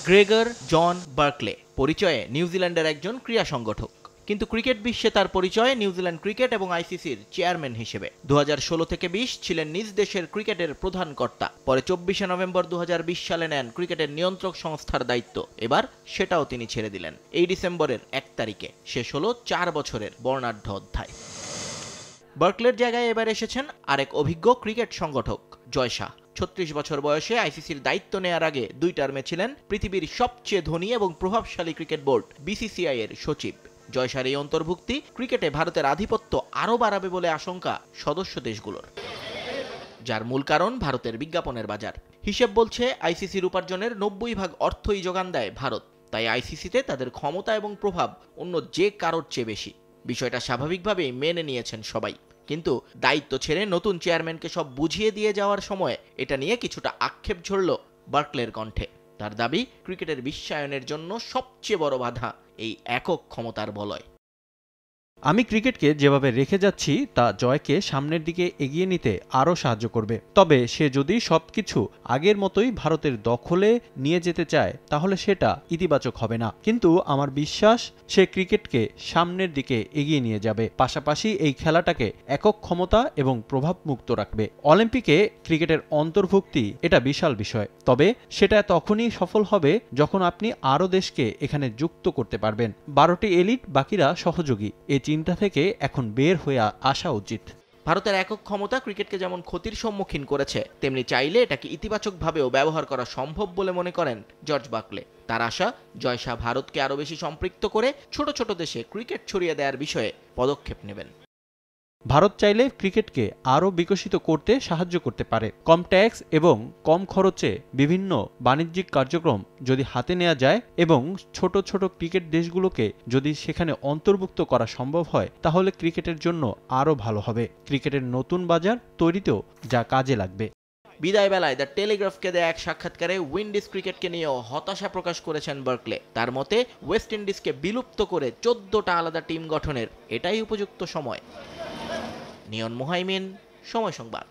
Gregor জন Berkeley পরিচয়ে নিউজিল্যান্ডের একজন ক্রীড়া সংগঠক, কিন্তু ক্রিকেট বিশ্বে তার পরিচয় নিউজিল্যান্ড ক্রিকেট এবং আইসিসির চেয়ারম্যান হিসেবে। 2016 থেকে 20 ছিলেন নিজ দেশের ক্রিকেটের প্রধান কর্তা। পরে 24শে নভেম্বর 2020 সালে নেন ক্রিকেটের নিয়ন্ত্রক সংস্থার দায়িত্ব। এবার সেটাও তিনি ছেড়ে দিলেন। এই ডিসেম্বরের 1 তারিখে শেষ হলো 4 বছরের বর্ণাঢ্য অধ্যায়। বার্কলের জায়গায় এবার এসেছেন আরেক অভিজ্ঞ ক্রিকেট সংগঠক জয় শাহ। 36 বছর বয়সে আইসিসির দায়িত্ব নেয়ার আগে 2 টার্মে ছিলেন পৃথিবীর সবচেয়ে ধনী এবং প্রভাবশালী ক্রিকেট বোর্ড বিসিসিআই এর সচিব। জয় শাহর এই অন্তর্ভুক্তি ক্রিকেটে ভারতের আধিপত্য আরও বাড়াবে বলে আশঙ্কা সদস্য দেশগুলোর, যার মূল কারণ ভারতের বিজ্ঞাপনের বাজার। হিসেব বলছে আইসিসির উপার্জনের 90% অর্থই যোগান দেয় ভারত। তাই আইসিসিতে তাদের ক্ষমতা এবং প্রভাব অন্য যে কারোর চেয়ে বেশি। বিষয়টা স্বাভাবিকভাবেই মেনে নিয়েছেন সবাই, কিন্তু দায়িত্ব ছেড়ে নতুন চেয়ারম্যানকে সব বুঝিয়ে দিয়ে যাওয়ার সময় এটা নিয়ে কিছুটা আক্ষেপ ঝরল বার্কলের কণ্ঠে। তার দাবি, ক্রিকেটের বিশ্বায়নের জন্য সবচেয়ে বড় বাধা এই একক ক্ষমতার বলয়। আমি ক্রিকেটকে যেভাবে রেখে যাচ্ছি তা জয়কে সামনের দিকে এগিয়ে নিতে আরও সাহায্য করবে। তবে সে যদি সবকিছু আগের মতোই ভারতের দখলে নিয়ে যেতে চায় তাহলে সেটা ইতিবাচক হবে না। কিন্তু আমার বিশ্বাস সে ক্রিকেটকে সামনের দিকে এগিয়ে নিয়ে যাবে, পাশাপাশি এই খেলাটাকে একক ক্ষমতা এবং প্রভাব মুক্ত রাখবে। অলিম্পিকে ক্রিকেটের অন্তর্ভুক্তি এটা বিশাল বিষয়, তবে সেটা তখনই সফল হবে যখন আপনি আরও দেশকে এখানে যুক্ত করতে পারবেন। 12টি এলিট, বাকিরা সহযোগী, এই চিন্তা থেকে এখন বের হয়ে আসা উচিত। ভারতের একক ক্ষমতা ক্রিকেটকে যেমন ক্ষতির সম্মুখীন করেছে, তেমনি চাইলে এটাকে ইতিবাচকভাবেও ব্যবহার করা সম্ভব বলে মনে করেন জর্জ বার্কলে। তার আশা, জয় শাহ ভারতকে আরও বেশি সম্পৃক্ত করে ছোট ছোট দেশে ক্রিকেট ছড়িয়ে দেওয়ার বিষয়ে পদক্ষেপ নেবেন। ভারত চাইলে ক্রিকেটকে আরও বিকশিত করতে সাহায্য করতে পারে। কম ট্যাক্স এবং কম খরচে বিভিন্ন বাণিজ্যিক কার্যক্রম যদি হাতে নেওয়া যায় এবং ছোট ছোট ক্রিকেট দেশগুলোকে যদি সেখানে অন্তর্ভুক্ত করা সম্ভব হয়, তাহলে ক্রিকেটের জন্য আরও ভালো হবে। ক্রিকেটের নতুন বাজার তৈরিতেও যা কাজে লাগবে। বিদায় বেলায় দ্য টেলিগ্রাফকে দেয়া এক সাক্ষাৎকারে উইন্ডিজ ক্রিকেটকে নিয়েও হতাশা প্রকাশ করেছেন বার্কলে। তার মতে, ওয়েস্ট ইন্ডিজকে বিলুপ্ত করে 14টা আলাদা টিম গঠনের এটাই উপযুক্ত সময়। নিয়ন মুহাইমিন, সময় সংবাদ।